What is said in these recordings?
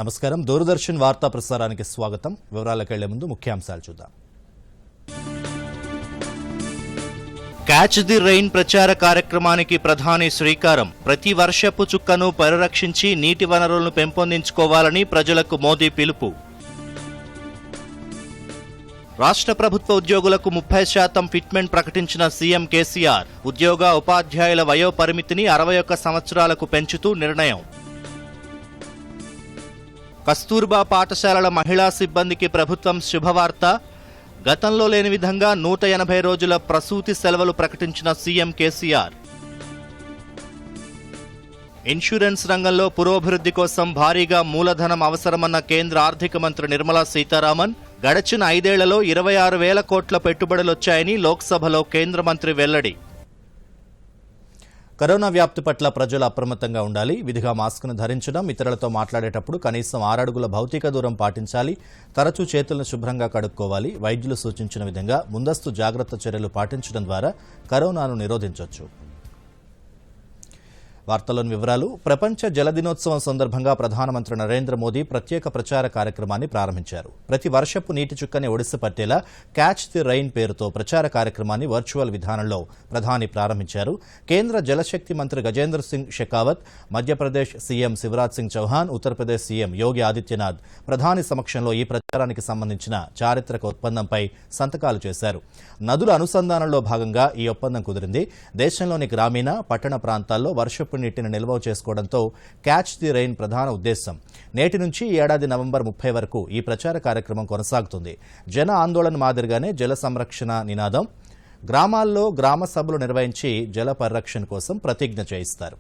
నమస్కారం. దూరదర్శన్ వార్తా ప్రసారానికి స్వాగతం. వివరాలకు వెళ్లే ముందు ముఖ్యాంశాలు చూద్దాం. క్యాచ్ ది రెయిన్ ప్రచార కార్యక్రమానికి ప్రధాని శ్రీకారం. ప్రతి వర్షపు చుక్కను పరిరక్షించి నీటి వనరులను పెంపొందించుకోవాలని ప్రజలకు మోదీ పిలుపు. రాష్ట్ర ప్రభుత్వ ఉద్యోగులకు 30% ఫిట్మెంట్ ప్రకటించిన సీఎం కేసీఆర్. ఉద్యోగ ఉపాధ్యాయుల వయో పరిమితిని 61 సంవత్సరాలకు పెంచుతూ నిర్ణయం. కస్తూర్బా పాఠశాలల మహిళా సిబ్బందికి ప్రభుత్వం శుభవార్త. గతంలో లేని విధంగా 180 రోజుల ప్రసూతి సెలవులు ప్రకటించిన సీఎం కేసీఆర్. ఇన్సూరెన్స్ రంగంలో పురోభివృద్ధి కోసం భారీగా మూలధనం అవసరమన్న కేంద్ర ఆర్థిక మంత్రి నిర్మలా సీతారామన్. గడచిన 5 ఏళ్లలో 26,000 కోట్ల పెట్టుబడులొచ్చాయని లోక్సభలో కేంద్ర మంత్రి వెల్లడి. కరోనా వ్యాప్తి పట్ల ప్రజలు అప్రమత్తంగా ఉండాలి. విధిగా మాస్కును ధరించడం, ఇతరులతో మాట్లాడేటప్పుడు కనీసం 6 అడుగుల భౌతిక దూరం పాటించాలి. తరచూ చేతులను శుభ్రంగా కడుక్కోవాలి. వైద్యులు సూచించిన విధంగా ముందస్తు జాగ్రత్త చర్యలు పాటించడం ద్వారా కరోనాను నిరోధించవచ్చు. వార్తలోని వివరాలు. ప్రపంచ జల దినోత్సవం సందర్భంగా ప్రధానమంత్రి నరేంద్ర మోదీ ప్రత్యేక ప్రచార కార్యక్రమాన్ని ప్రారంభించారు. ప్రతి వర్షపు నీటి చుక్కని ఒడిసి పట్టేలా క్యాచ్ ది రెయిన్ పేరుతో ప్రచార కార్యక్రమాన్ని వర్చువల్ విధానంలో ప్రధాని ప్రారంభించారు. కేంద్ర జలశక్తి మంత్రి గజేంద్ర సింగ్ షెకావత్, మధ్యప్రదేశ్ సీఎం శివరాజ్ సింగ్ చౌహాన్, ఉత్తరప్రదేశ్ సీఎం యోగి ఆదిత్యనాథ్ ప్రధాని సమక్షంలో ఈ ప్రచారానికి సంబంధించిన చారిత్రక ఒప్పందంపై సంతకాలు చేశారు. నదుల అనుసంధానంలో భాగంగా ఈ ఒప్పందం కుదిరింది. దేశంలోని గ్రామీణ, పట్టణ ప్రాంతాల్లో వర్షపు నీటిని నిల్వ చేసుకోవడంతో క్యాచ్ ది రెయిన్ ప్రధాన ఉద్దేశం. నేటి నుంచి ఈ ఏడాది నవంబర్ 30 వరకు ఈ ప్రచార కార్యక్రమం కొనసాగుతుంది. జన ఆందోళన మాదిరిగానే జల సంరక్షణ నినాదం. గ్రామాల్లో గ్రామ సభలు నిర్వహించి జల పరిరక్షణ కోసం ప్రతిజ్ఞ చేయిస్తారు.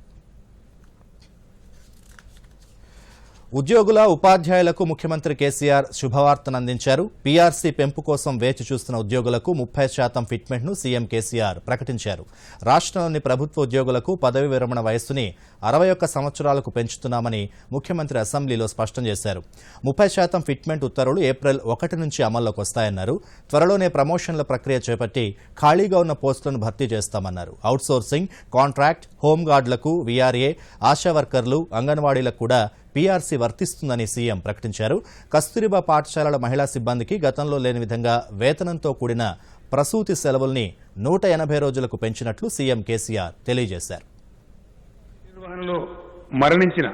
ఉద్యోగుల ఉపాధ్యాయులకు ముఖ్యమంత్రి కేసీఆర్ శుభవార్తనందించారు. పీఆర్సీ పెంపు కోసం వేచి చూస్తున్న ఉద్యోగులకు 30% ఫిట్మెంట్ను సీఎం కేసీఆర్ ప్రకటించారు. రాష్ట్రంలోని ప్రభుత్వ ఉద్యోగులకు పదవి విరమణ వయస్సుని 61 సంవత్సరాలకు పెంచుతున్నామని ముఖ్యమంత్రి అసెంబ్లీలో స్పష్టం చేశారు. 30% ఫిట్మెంట్ ఉత్తర్వులు ఏప్రిల్ 1 నుంచి అమల్లోకి వస్తాయన్నారు. త్వరలోనే ప్రమోషన్ల ప్రక్రియ చేపట్టి ఖాళీగా ఉన్న పోస్టులను భర్తీ చేస్తామన్నారు. అవుట్సోర్సింగ్, కాంట్రాక్ట్, హోంగార్డులకు, వీఆర్ఏ, ఆశా వర్కర్లు, అంగన్వాడీలకు కూడా పీఆర్సీ వర్తిస్తుందని సీఎం ప్రకటించారు. కస్తూరిబా పాఠశాలల మహిళా సిబ్బందికి గతంలో లేని విధంగా వేతనంతో కూడిన ప్రసూతి సెలవుల్ని 180 రోజులకు పెంచినట్లు సీఎం కేసీఆర్ తెలియజేశారు. నిర్వహణలో మరణించిన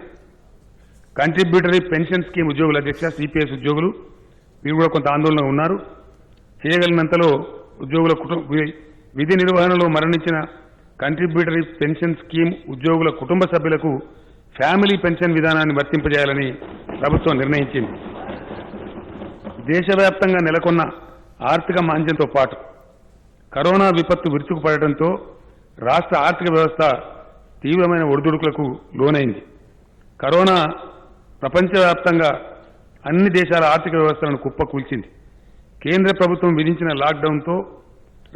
కంట్రిబ్యూటరీ పెన్షన్ స్కీమ్ ఉద్యోగుల అధ్యక్ష సిపిఎస్ ఉద్యోగులు వీరు కూడా కొంత ఆందోళన ఉన్నారు. చేయగలిగినంతలో ఉద్యోగుల విధి నిర్వహణలో మరణించిన కంట్రిబ్యూటరీ పెన్షన్ స్కీమ్ ఉద్యోగుల కుటుంబ సభ్యులకు ఫ్యామిలీ పెన్షన్ విధానాన్ని వర్తింపజేయాలని ప్రభుత్వం నిర్ణయించింది. దేశవ్యాప్తంగా నెలకొన్న ఆర్థిక మాంద్యంతో పాటు కరోనా విపత్తు విరుచుకుపడటంతో రాష్ట్ర ఆర్థిక వ్యవస్థ తీవ్రమైన ఒడిదుడుకులకు లోనైంది. కరోనా ప్రపంచవ్యాప్తంగా అన్ని దేశాల ఆర్థిక వ్యవస్థలను కుప్పకూల్చింది. కేంద్ర ప్రభుత్వం విధించిన లాక్డౌన్తో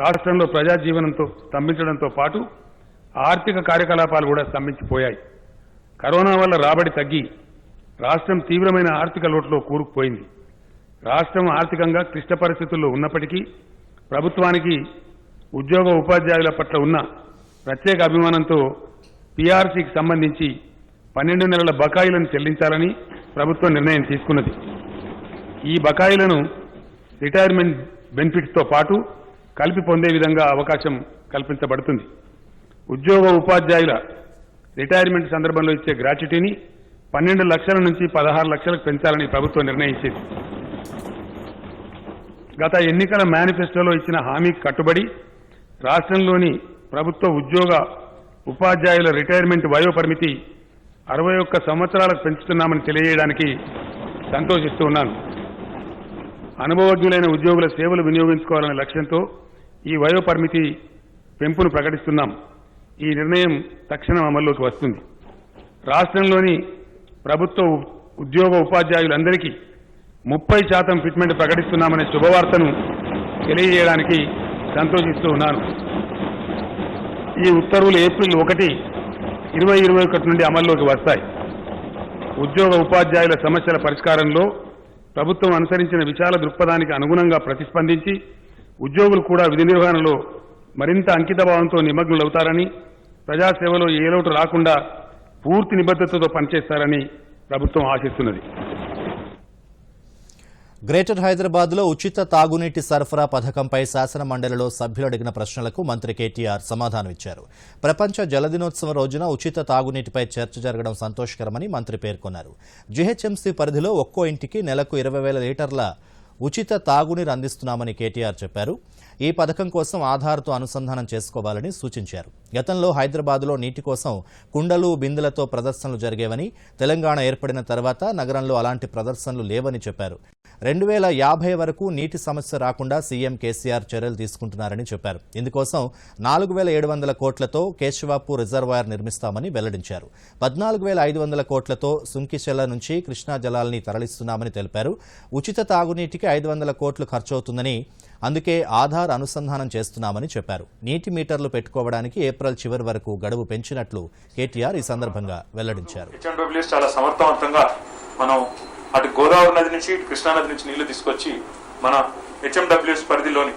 రాష్ట్రంలో ప్రజాజీవనంతో స్తంభించడంతో పాటు ఆర్థిక కార్యకలాపాలు కూడా స్తంభించిపోయాయి. కరోనా వల్ల రాబడి తగ్గి రాష్ట్రం తీవ్రమైన ఆర్థిక లోటులో కూరుకుపోయింది. రాష్ట్రం ఆర్థికంగా క్లిష్ట పరిస్థితుల్లో ఉన్నప్పటికీ ప్రభుత్వానికి ఉద్యోగ ఉపాధ్యాయుల పట్ల ఉన్న ప్రత్యేక అభిమానంతో పీఆర్సీకి సంబంధించి 12 నెలల బకాయిలను చెల్లించాలని ప్రభుత్వం నిర్ణయం తీసుకున్నది. ఈ బకాయిలను రిటైర్మెంట్ బెనిఫిట్స్తో పాటు కలిపి పొందే విధంగా అవకాశం కల్పించబడుతుంది. ఉద్యోగ ఉపాధ్యాయుల రిటైర్మెంట్ సందర్భంలో ఇచ్చే గ్రాట్యుటీని 12 లక్షల నుంచి 16 లక్షలకు పెంచాలని ప్రభుత్వం నిర్ణయించింది. గత ఎన్నికల మేనిఫెస్టోలో ఇచ్చిన హామీకి కట్టుబడి రాష్ట్రంలోని ప్రభుత్వ ఉద్యోగ ఉపాధ్యాయుల రిటైర్మెంట్ వయో పరిమితి 61 సంవత్సరాలకు పెంచుతున్నామని తెలియజేయడానికి సంతోషిస్తూ ఉన్నాను. అనుభవజ్ఞులైన ఉద్యోగుల సేవలు వినియోగించుకోవాలనే లక్ష్యంతో ఈ వయో పరిమితి పెంపును ప్రకటిస్తున్నాం. ఈ నిర్ణయం తక్షణం అమల్లోకి వస్తుంది. రాష్ట్రంలోని ప్రభుత్వ ఉద్యోగ ఉపాధ్యాయులందరికీ 30% ఫిట్మెంట్ ప్రకటిస్తున్నామనే శుభవార్తను తెలియజేయడానికి సంతోషిస్తూ ఉన్నాను. ఈ ఉత్తర్వులు ఏప్రిల్ 1, 2021 నుండి అమల్లోకి వస్తాయి. ఉద్యోగ ఉపాధ్యాయుల సమస్యల పరిష్కారంలో ప్రభుత్వం అనుసరించిన విశాల దృక్పథానికి అనుగుణంగా ప్రతిస్పందించి ఉద్యోగులు కూడా విధి నిర్వహణలో మరింత అంకితభావంతో నిమగ్నులవుతారని, ప్రజాసేవలో ఏ లోటు రాకుండా పూర్తి నిబద్ధతతో పనిచేస్తారని ప్రభుత్వం ఆశిస్తున్నది. గ్రేటర్ హైదరాబాద్లో ఉచిత తాగునీటి సరఫరా పథకంపై శాసన మండలిలో సభ్యులు అడిగిన ప్రశ్నలకు మంత్రి కేటీఆర్ సమాధానమిచ్చారు. ప్రపంచ జల దినోత్సవం రోజున ఉచిత తాగునీటిపై చర్చ జరగడం సంతోషకరమని మంత్రి పేర్కొన్నారు. జీహెచ్ఎంసీ పరిధిలో ఒక్కో ఇంటికి నెలకు 20,000 లీటర్ల ఉచిత తాగునీరు అందిస్తున్నామని కేటీఆర్ చెప్పారు. ఈ పథకం కోసం ఆధార్తో అనుసంధానం చేసుకోవాలని సూచించారు. గతంలో హైదరాబాద్లో నీటి కోసం కుండలు బిందెలతో ప్రదర్శనలు జరిగేవని, తెలంగాణ ఏర్పడిన తర్వాత నగరంలో అలాంటి ప్రదర్శనలు లేవని చెప్పారు. 2050 వరకు నీటి సమస్య రాకుండా సీఎం కేసీఆర్ చర్యలు తీసుకుంటున్నారని చెప్పారు. ఇందుకోసం 4,700 కోట్లతో కేశవాపూర్ రిజర్వాయర్ నిర్మిస్తామని వెల్లడించారు. 14,500 కోట్లతో సుంకిశెల నుంచి కృష్ణా జలాల్ని తరలిస్తున్నామని తెలిపారు. ఉచిత తాగునీటికి 500 కోట్లు ఖర్చవుతుందని, అందుకే ఆధార్ అనుసంధానం చేస్తున్నామని చెప్పారు. నీటి మీటర్లు పెట్టుకోవడానికి ఏప్రిల్ చివరి వరకు గడువు పెంచినట్లు కేటీఆర్ ఈ సందర్భంగా వెల్లడించారు. చాలా సమర్థవంతంగా మనం అటు గోదావరి నది నుంచి ఇటు కృష్ణా నది నుంచి నీళ్లు తీసుకొచ్చి మన హెచ్ఎండబ్ల్యూఎస్ పరిధిలోని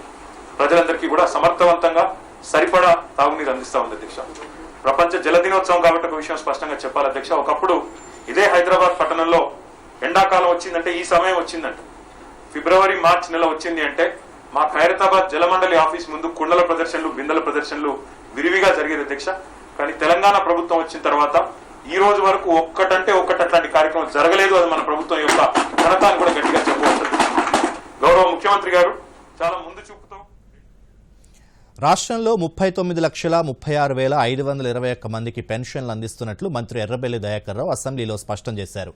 ప్రజలందరికీ కూడా సమర్థవంతంగా సరిపడా తాగునీరు అందిస్తా ఉంది అధ్యక్ష. ప్రపంచ జల దినోత్సవం కాబట్టి ఒక విషయం స్పష్టంగా చెప్పాలి అధ్యక్ష. ఒకప్పుడు ఇదే హైదరాబాద్ పట్టణంలో ఎండాకాలం వచ్చిందంటే ఈ సమయం వచ్చిందంటే ఫిబ్రవరి మార్చి నెల వచ్చింది అంటే మా ఖైరతాబాద్ జలమండలి ఆఫీస్ ముందు కుండల ప్రదర్శనలు బిందెల ప్రదర్శనలు విరివిగా జరిగేది అధ్యక్ష. కానీ తెలంగాణ ప్రభుత్వం వచ్చిన తర్వాత ఈ రోజు వరకు ఒక్కటంటే ఒక్కటి అట్లాంటి కార్యక్రమం జరగలేదు. అది మన ప్రభుత్వం యొక్క ఘనతను కూడా గట్టిగా చెప్పవచ్చు. గౌరవ ముఖ్యమంత్రి గారు చాలా ముందు చూపుతో రాష్ట్రంలో 39,36,521 మందికి పెన్షన్లు అందిస్తున్నట్లు మంత్రి ఎర్రబెల్లి దయాకర్ రావు అసెంబ్లీలో స్పష్టం చేశారు.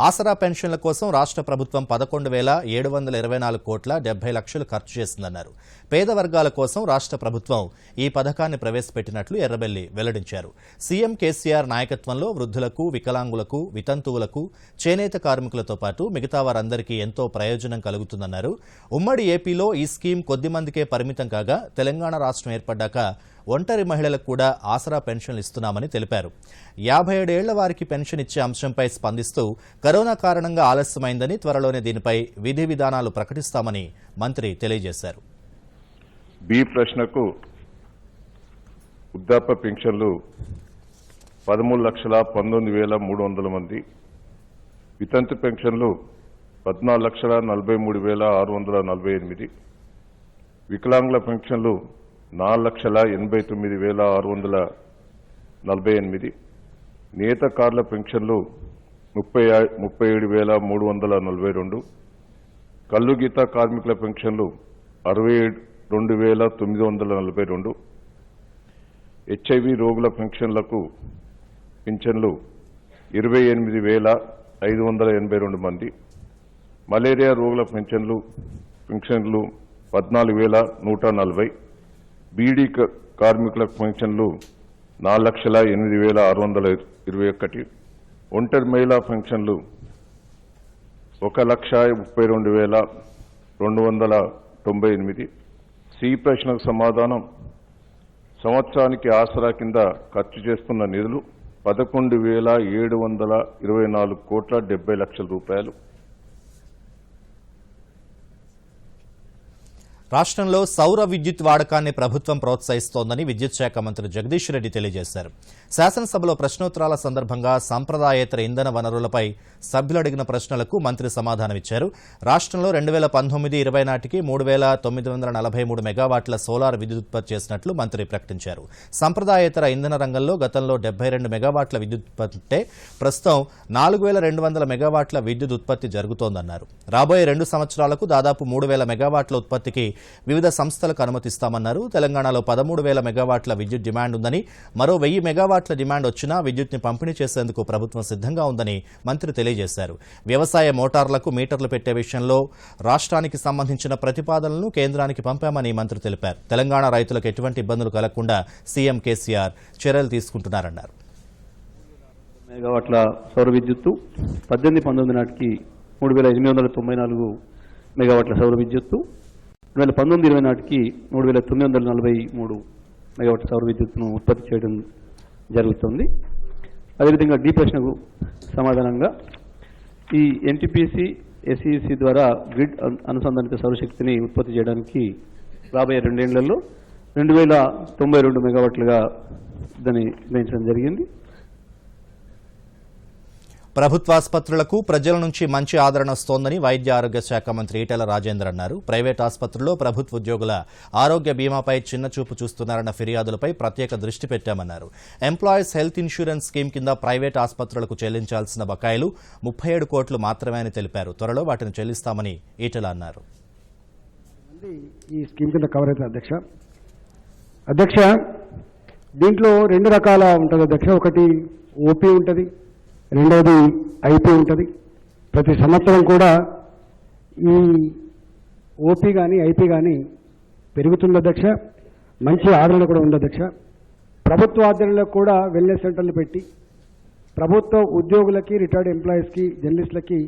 ఆసరా పెన్షన్ల కోసం రాష్ట్ర ప్రభుత్వం 11,724 కోట్ల 70 లక్షలు ఖర్చు చేసిందన్నారు. పేద వర్గాల కోసం రాష్ట్ర ప్రభుత్వం ఈ పథకాన్ని ప్రవేశపెట్టినట్లు ఎర్రబెల్లి వెల్లడించారు. సీఎం కేసీఆర్ నాయకత్వంలో వృద్ధులకు, వికలాంగులకు, వితంతువులకు, చేనేత కార్మికులతో పాటు మిగతా వారందరికీ ఎంతో ప్రయోజనం కలుగుతుందన్నారు. ఉమ్మడి ఏపీలో ఈ స్కీమ్ కొద్ది మందికే పరిమితం కాగా తెలంగాణ రాష్ట్రం ఏర్పడ్డాక ఒంటరి మహిళలకు కూడా ఆసరా పెన్షన్లు ఇస్తున్నామని తెలిపారు. 57 ఏళ్ల వారికి పెన్షన్ ఇచ్చే అంశంపై స్పందిస్తూ కరోనా కారణంగా ఆలస్యమైందని, త్వరలోనే దీనిపై విధి విధానాలు ప్రకటిస్తామని మంత్రి తెలియజేశారు. బి ప్రశ్నకు వృద్ధాప్య పెన్షన్లు 13,19,300 మంది, వితంతు పెన్షన్లు 14,43,648, వికలాంగుల పెన్షన్లు 4,89,648, నేతకారుల పెన్షన్లు 37,342, కల్లు గీత కార్మికుల పెన్షన్లు 62,942, హెచ్ఐవి రోగుల పెన్షన్లు 28,582 మంది, మలేరియా రోగుల పెన్షన్లు 14,140, బీడీ కార్మికుల పెన్షన్లు 4,08,621, ఒంటరి మహిళా పెన్షన్లు 1,32,298. సి ప్రశ్నకు సమాధానం, సంవత్సరానికి ఆసరా కింద ఖర్చు చేస్తున్న నిధులు 11,724 కోట్ల 70 లక్షల రూపాయలు. రాష్ట్రంలో సౌర విద్యుత్ వాడకాన్ని ప్రభుత్వం ప్రోత్సహిస్తోందని విద్యుత్ శాఖ మంత్రి జగదీష్ రెడ్డి తెలియజేశారు. శాసనసభలో ప్రశ్నోత్తరాల సందర్భంగా సంప్రదాయేతర ఇంధన వనరులపై సభ్యులు అడిగిన ప్రశ్నలకు మంత్రి సమాధానమిచ్చారు. రాష్ట్రంలో 2019-20 నాటికి 3,943 మెగావాట్ల సోలార్ విద్యుత్ ఉత్పత్తి చేసినట్లు మంత్రి ప్రకటించారు. సంప్రదాయేతర ఇంధన రంగంలో గతంలో 72 మెగావాట్ల విద్యుత్ ఉత్పత్తి ఉంటే ప్రస్తుతం 4,200 మెగావాట్ల విద్యుత్ ఉత్పత్తి జరుగుతోందన్నారు. రాబోయే 2 సంవత్సరాలకు దాదాపు 3,000 మెగావాట్ల ఉత్పత్తికి వివిధ సంస్థలకు అనుమతిస్తామన్నారు. తెలంగాణలో 13,000 మెగావాట్ల విద్యుత్ డిమాండ్ ఉందని, మరో 1,000 మెగావాట్ల డిమాండ్ వచ్చినా విద్యుత్ని పంపిణీ చేసేందుకు ప్రభుత్వం సిద్ధంగా ఉందని మంత్రి తెలియజేశారు. వ్యవసాయ మోటార్లకు మీటర్లు పెట్టే విషయంలో రాష్ట్రానికి సంబంధించిన ప్రతిపాదనలను కేంద్రానికి పంపామని మంత్రి తెలిపారు. తెలంగాణ రైతులకు ఎటువంటి ఇబ్బందులు కలగకుండా సీఎం కేసీఆర్ చర్యలు తీసుకుంటున్నారన్నారు. మెగావాట్ల సౌర విద్యుత్తు 18-19 నాటికి 3,894 మెగావాట్ల సౌర విద్యుత్తు, 2019-20 నాటికి 3,943 మెగావాట్ల సౌర విద్యుత్తును ఉత్పత్తి చేయడం జరుగుతుంది. అదేవిధంగా డి ప్రశ్నకు సమాధానంగా ఈ ఎన్టీపీసీ ఎస్ఈసి ద్వారా గ్రిడ్ అనుసంధానిత సౌరశక్తిని ఉత్పత్తి చేయడానికి రాబోయే 2 ఏళ్లలో 2,092 మెగావాట్లుగా దాన్ని నిర్ణయించడం జరిగింది. ప్రభుత్వాసుపత్రులకు ప్రజల నుంచి మంచి ఆదరణ వస్తోందని వైద్య ఆరోగ్య శాఖ మంత్రి ఈటెల రాజేందర్ అన్నారు. ప్రైవేట్ ఆసుపత్రుల్లో ప్రభుత్వ ఉద్యోగుల ఆరోగ్య బీమాపై చిన్నచూపు చూస్తున్నారన్న ఫిర్యాదులపై ప్రత్యేక దృష్టి పెట్టామన్నారు. ఎంప్లాయీస్ హెల్త్ ఇన్సూరెన్స్ స్కీమ్ కింద ప్రైవేట్ ఆసుపత్రులకు చెల్లించాల్సిన బకాయిలు 37 కోట్లు మాత్రమే అని తెలిపారు. త్వరలో వాటిని చెల్లిస్తామని ఈటెల అన్నారు. ఈ స్కీమ్ కింద కవర్ అవుతుంది అధ్యక్ష. దీంట్లో 2 రకాల ఉంటుంది అధ్యక్ష. ఒకటి ఓపీ ఉంటుంది, రెండవది ఐపీ ఉంటుంది. ప్రతి సంవత్సరం కూడా ఈ ఓపీ కానీ ఐపీ కానీ పెరుగుతుంది అధ్యక్ష. మంచి ఆదరణ కూడా ఉంది అధ్యక్ష. ప్రభుత్వ ఆదరణలో కూడా వెల్నెస్ సెంటర్లు పెట్టి ప్రభుత్వ ఉద్యోగులకి, రిటైర్డ్ ఎంప్లాయీస్కి, జర్నలిస్టులకి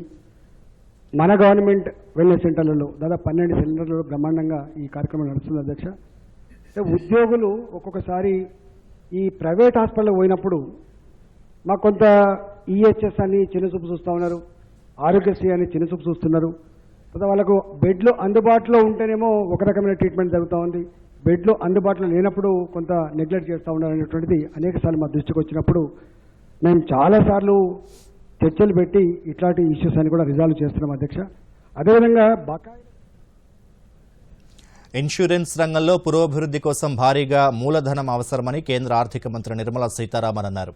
మన గవర్నమెంట్ వెల్నెస్ సెంటర్లలో దాదాపు 12 సెంటర్లలో బ్రహ్మాండంగా ఈ కార్యక్రమం నడుస్తుంది అధ్యక్ష. అంటే ఉద్యోగులు ఒక్కొక్కసారి ఈ ప్రైవేట్ హాస్పిటల్కి పోయినప్పుడు మాకు కొంత ఈహెచ్ఎస్ అని చిన్నచూపు చూస్తూ ఉన్నారు, ఆరోగ్యశ్రీ అని చిన్నచూపు చూస్తున్నారు. తర్వాత వాళ్ళకు బెడ్లు అందుబాటులో ఉంటేనేమో ఒక రకమైన ట్రీట్మెంట్ జరుగుతూ ఉంది, బెడ్లు అందుబాటులో లేనప్పుడు కొంత నెగ్లెక్ట్ చేస్తూ ఉన్నారు అనేటువంటిది అనేకసార్లు మా దృష్టికి వచ్చినప్పుడు మేము చాలాసార్లు చర్చలు పెట్టి ఇట్లాంటి ఇష్యూస్ అని కూడా రిజాల్వ్ చేస్తున్నాం అధ్యక్ష. అదేవిధంగా బకాయి ఇన్సూరెన్స్ రంగంలో పురోభివృద్ధి కోసం భారీగా మూలధనం అవసరమని కేంద్ర ఆర్థిక మంత్రి నిర్మలా సీతారామన్ అన్నారు.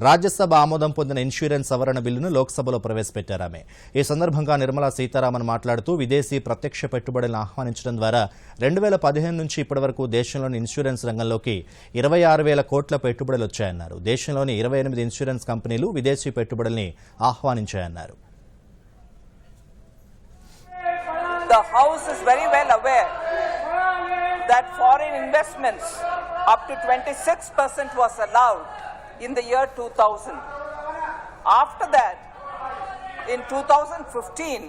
రాజ్యసభ ఆమోదం పొందిన ఇన్సూరెన్స్ సవరణ బిల్లును లోక్సభలో ప్రవేశపెట్టారు ఆమె. ఈ సందర్భంగా నిర్మలా సీతారామన్ మాట్లాడుతూ విదేశీ ప్రత్యక్ష పెట్టుబడులను ఆహ్వానించడం ద్వారా 2015 నుంచి ఇప్పటివరకు దేశంలోని ఇన్సూరెన్స్ రంగంలోకి 26,000 కోట్ల పెట్టుబడులు వచ్చాయన్నారు. దేశంలోని 28 ఇన్సూరెన్స్ కంపెనీలు విదేశీ పెట్టుబడుల్ని ఆహ్వానించాయన్నారు. The House is very well aware that foreign investments up to 26% was allowed in the year 2000. After that, in 2015,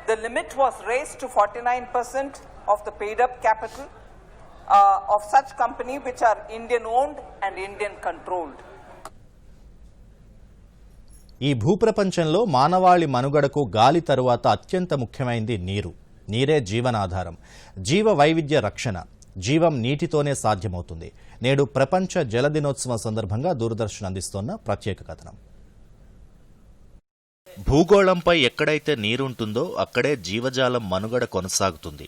the limit was raised to 49% of the paid-up capital of such company which are Indian-owned and Indian-controlled. ఈ భూప్రపంచంలో మానవాళి మనుగడకు గాలి తరువాత అత్యంత ముఖ్యమైనది నీరు. నీరే జీవనాధారం, జీవ వైవిధ్య రక్షణ. జీవం నీటితోనే సాధ్యమవుతుంది. నేడు ప్రపంచ జల దినోత్సవం సందర్భంగా దూరదర్శన్ అందిస్తోన్న ప్రత్యేక కథనం. భూగోళంపై ఎక్కడైతే నీరుంటుందో అక్కడే జీవజాలం మనుగడ కొనసాగుతుంది.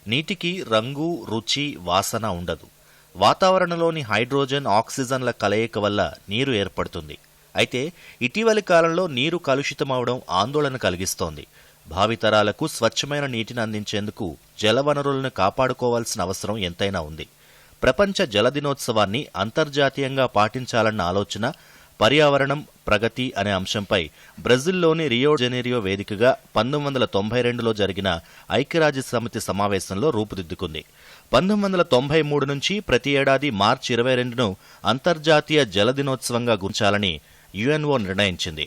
నీటికి రంగు, రుచి, వాసన ఉండదు. వాతావరణంలోని హైడ్రోజన్, ఆక్సిజన్ల కలయిక వల్ల నీరు ఏర్పడుతుంది. అయితే ఇటీవలి కాలంలో నీరు కలుషితమవడం ఆందోళన కలిగిస్తోంది. భావితరాలకు స్వచ్ఛమైన నీటిని అందించేందుకు జలవనరులను కాపాడుకోవాల్సిన అవసరం ఎంతైనా ఉంది. ప్రపంచ జల దినోత్సవాన్ని అంతర్జాతీయంగా పాటించాలన్న ఆలోచన పర్యావరణం, ప్రగతి అనే అంశంపై బ్రెజిల్లోని రియో జెనీరియో వేదికగా 1992లో జరిగిన ఐక్యరాజ్య సమితి సమావేశంలో రూపుదిద్దుకుంది. 1993 నుంచి ప్రతి ఏడాది మార్చి 22ను అంతర్జాతీయ జల దినోత్సవంగా గుర్తించాలని యుఎన్ఓ నిర్ణయించింది.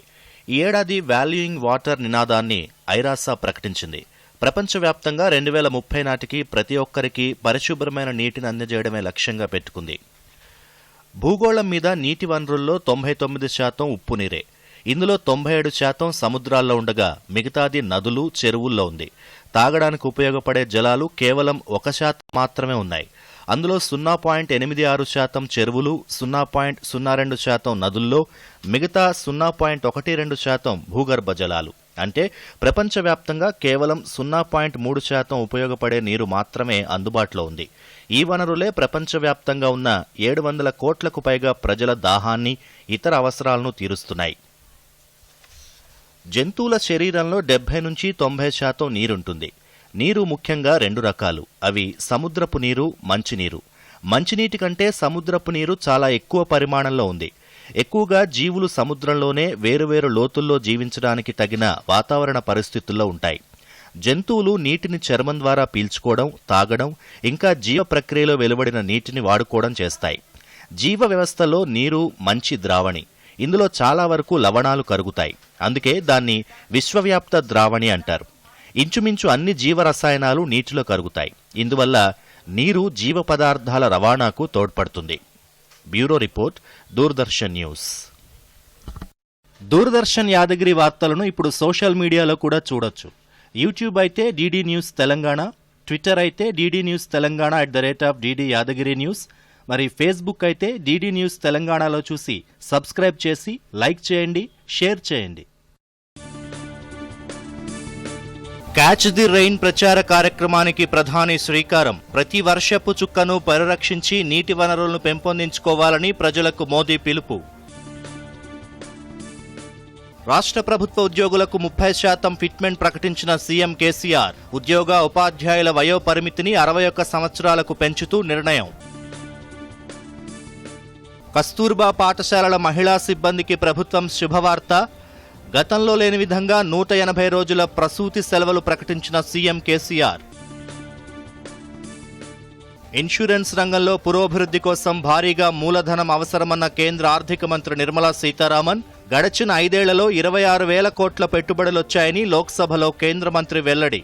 ఈ ఏడాది వాల్యూయింగ్ వాటర్ నినాదాన్ని ఐరాసా ప్రకటించింది. ప్రపంచవ్యాప్తంగా 2030 నాటికి ప్రతి ఒక్కరికి పరిశుభ్రమైన నీటిని అందజేయడమే లక్ష్యంగా పెట్టుకుంది. భూగోళం మీద నీటి వనరుల్లో 99% ఉప్పు నీరే. ఇందులో 97% సముద్రాల్లో ఉండగా మిగతాది నదులు, చెరువుల్లో ఉంది. తాగడానికి ఉపయోగపడే జలాలు కేవలం 1% మాత్రమే ఉన్నాయి. అందులో 0.86% చెరువులు, 0.02% నదుల్లో, మిగతా 0.12% భూగర్భ జలాలు. అంటే ప్రపంచవ్యాప్తంగా కేవలం 0.3% ఉపయోగపడే నీరు మాత్రమే అందుబాటులో ఉంది. ఈ వనరులే ప్రపంచవ్యాప్తంగా ఉన్న 700 కోట్లకు పైగా ప్రజల దాహాన్ని, ఇతర అవసరాలను తీరుస్తున్నాయి. జంతువుల శరీరంలో 70 నుంచి 90% నీరుంటుంది. నీరు ముఖ్యంగా 2 రకాలు. అవి సముద్రపు నీరు, మంచినీరు. మంచినీటి కంటే సముద్రపు నీరు చాలా ఎక్కువ పరిమాణంలో ఉంది. ఎక్కువగా జీవులు సముద్రంలోనే వేరువేరు లోతుల్లో జీవించడానికి తగిన వాతావరణ పరిస్థితుల్లో ఉంటాయి. జంతువులు నీటిని చర్మం ద్వారా పీల్చుకోవడం, తాగడం, ఇంకా జీవ ప్రక్రియలో వెలువడిన నీటిని వాడుకోవడం చేస్తాయి. జీవ వ్యవస్థలో నీరు మంచి ద్రావణి. ఇందులో చాలా వరకు లవణాలు కరుగుతాయి. అందుకే దాన్ని విశ్వవ్యాప్త ద్రావణి అంటారు. ఇంచుమించు అన్ని జీవరసాయనాలు నీటిలో కరుగుతాయి. ఇందువల్ల నీరు జీవ పదార్థాల రవాణాకు తోడ్పడుతుంది. Bureau report, Doordarshan news. Doordarshan Yadagiri వార్తలను ఇప్పుడు సోషల్ మీడియాలో కూడా చూడొచ్చు. యూట్యూబ్ అయితే డిడి న్యూస్ తెలంగాణ, ట్విట్టర్ అయితే DD news Telangana @DD Yadagiri news, మరి ఫేస్బుక్ అయితే డిడి న్యూస్ తెలంగాణలో చూసి సబ్స్క్రైబ్ చేసి లైక్ చేయండి, షేర్ చేయండి. క్యాచ్ ది రెయిన్ ప్రచార కార్యక్రమానికి ప్రధాని శ్రీకారం. ప్రతి వర్షపు చుక్కను పరిరక్షించి నీటి వనరులను పెంపొందించుకోవాలని ప్రజలకు మోదీ పిలుపు. రాష్ట్ర ప్రభుత్వ ఉద్యోగులకు 30% ఫిట్మెంట్ ప్రకటించిన సీఎం కేసీఆర్. ఉద్యోగ ఉపాధ్యాయుల వయో పరిమితిని 61 సంవత్సరాలకు పెంచుతూ నిర్ణయం. కస్తూర్బా పాఠశాలల మహిళా సిబ్బందికి ప్రభుత్వం శుభవార్త. గతంలో లేని విధంగా 180 రోజుల ప్రసూతి సెలవులు ప్రకటించిన సీఎం కేసీఆర్. ఇన్సూరెన్స్ రంగంలో పురోభివృద్ధి కోసం భారీగా మూలధనం అవసరమన్న కేంద్ర ఆర్థిక మంత్రి నిర్మలా సీతారామన్. గడచిన 5 ఏళ్లలో 26,000 కోట్ల పెట్టుబడులొచ్చాయని లోక్సభలో కేంద్ర మంత్రి వెల్లడి.